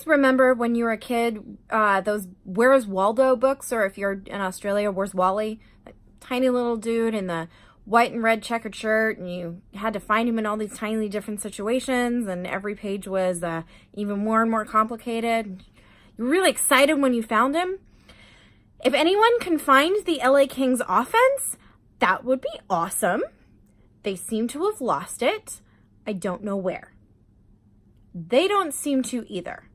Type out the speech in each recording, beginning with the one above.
guys remember when you were a kid, those Where's Waldo books, or if you're in Australia, Where's Wally? That tiny little dude in the white and red checkered shirt, and you had to find him in all these tiny different situations, and every page was even more and more complicated. You were really excited when you found him. If anyone can find the LA Kings offense, that would be awesome. They seem to have lost it. I don't know where. They don't seem to either.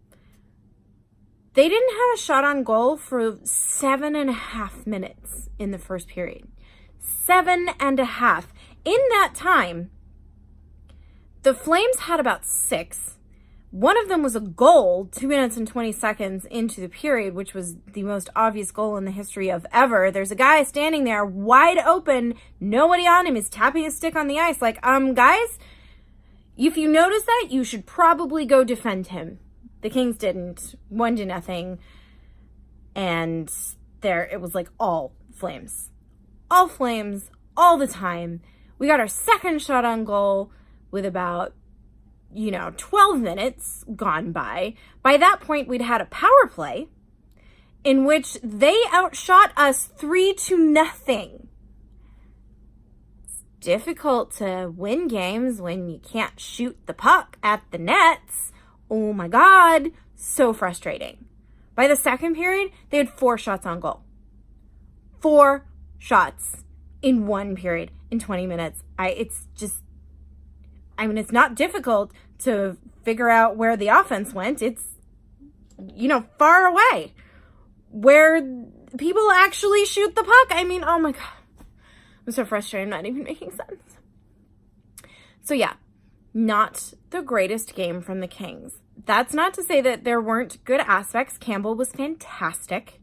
They didn't have a shot on goal for 7.5 minutes in the first period. 7.5. In that time, the Flames had about 6. One of them was a goal 2 minutes and 20 seconds into the period, which was the most obvious goal in the history of ever. There's a guy standing there wide open, nobody on him, is tapping his stick on the ice like, guys, if you notice that, you should probably go defend him. The Kings didn't. 1-0. And there, it was like all Flames. All Flames, all the time. We got our second shot on goal with about 12 minutes gone by. By that point, we'd had a power play in which they outshot us 3-0. It's difficult to win games when you can't shoot the puck at the nets. Oh my God, so frustrating. By the second period, they had 4 shots on goal. 4 shots in one period in 20 minutes. It's not difficult to figure out where the offense went. It's, far away where people actually shoot the puck. Oh my God. I'm so frustrated. I'm not even making sense. So yeah, not the greatest game from the Kings. That's not to say that there weren't good aspects. Campbell was fantastic.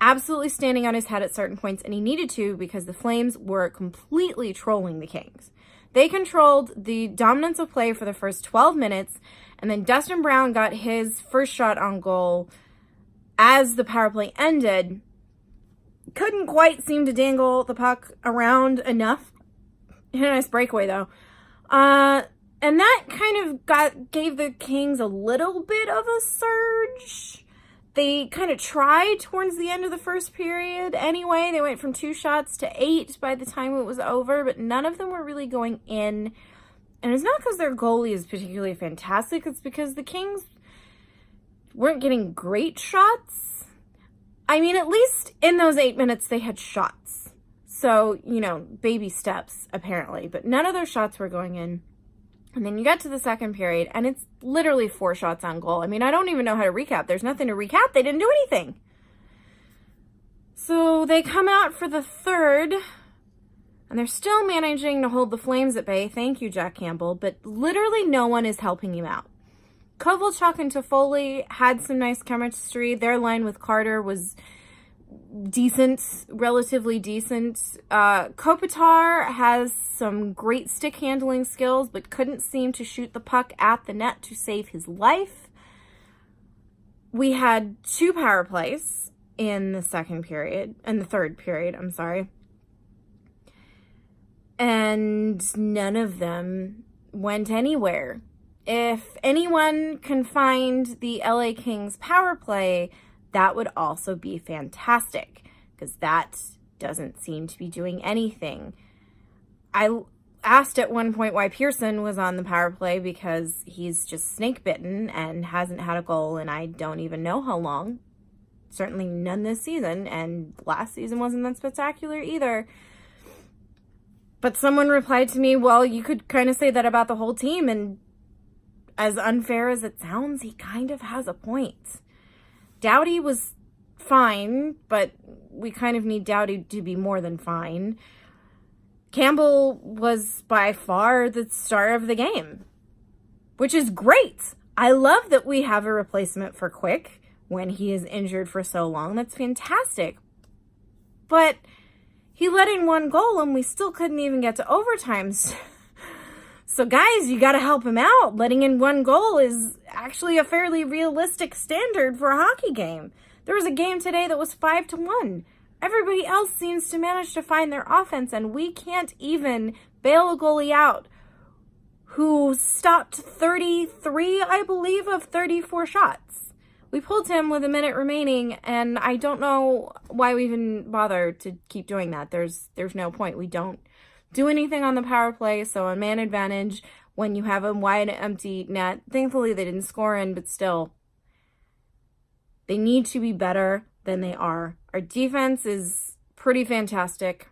Absolutely standing on his head at certain points, and he needed to because the Flames were completely trolling the Kings. They controlled the dominance of play for the first 12 minutes, and then Dustin Brown got his first shot on goal as the power play ended. Couldn't quite seem to dangle the puck around enough. Hit a nice breakaway, though. And that kind of gave the Kings a little bit of a surge. They kind of tried towards the end of the first period anyway. They went from 2 shots to 8 by the time it was over, but none of them were really going in. And it's not because their goalie is particularly fantastic. It's because the Kings weren't getting great shots. At least in those 8 minutes, they had shots. So, baby steps, apparently. But none of those shots were going in. And then you get to the second period, and it's literally 4 shots on goal. I don't even know how to recap. There's nothing to recap. They didn't do anything. So they come out for the third, and they're still managing to hold the Flames at bay. Thank you, Jack Campbell. But literally no one is helping him out. Kovalchuk and Toffoli had some nice chemistry. Their line with Carter was decent, relatively decent. Kopitar has some great stick handling skills, but couldn't seem to shoot the puck at the net to save his life. We had 2 power plays in the third period, I'm sorry. And none of them went anywhere. If anyone can find the LA Kings power play, that would also be fantastic, because that doesn't seem to be doing anything. I asked at one point why Pearson was on the power play, because he's just snake bitten and hasn't had a goal, and I don't even know how long. Certainly none this season, and last season wasn't that spectacular either. But someone replied to me, well, you could kind of say that about the whole team, and as unfair as it sounds, he kind of has a point. Doughty was fine, but we kind of need Doughty to be more than fine. Campbell was by far the star of the game, which is great. I love that we have a replacement for Quick when he is injured for so long. That's fantastic. But he let in 1 goal and we still couldn't even get to overtime. So guys, you got to help him out. Letting in 1 goal is actually a fairly realistic standard for a hockey game. There was a game today that was 5-1. Everybody else seems to manage to find their offense, and we can't even bail a goalie out who stopped 33, I believe, of 34 shots. We pulled him with a minute remaining, and I don't know why we even bother to keep doing that. There's no point. We don't do anything on the power play, so on man advantage, when you have a wide empty net, thankfully they didn't score in, but still, they need to be better than they are. Our defense is pretty fantastic,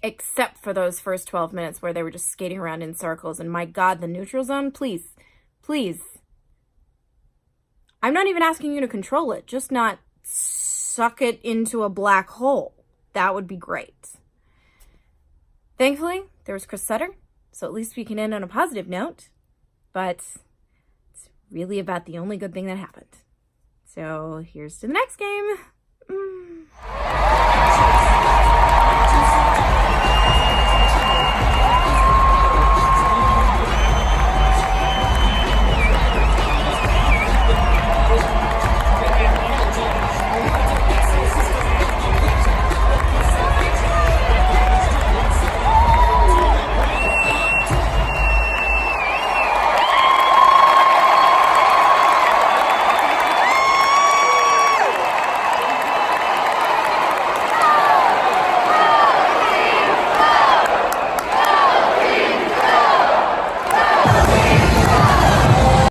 except for those first 12 minutes where they were just skating around in circles, and my God, the neutral zone, please, please. I'm not even asking you to control it, just not suck it into a black hole. That would be great. Thankfully, there was Chris Sutter, so at least we can end on a positive note, but it's really about the only good thing that happened. So here's to the next game.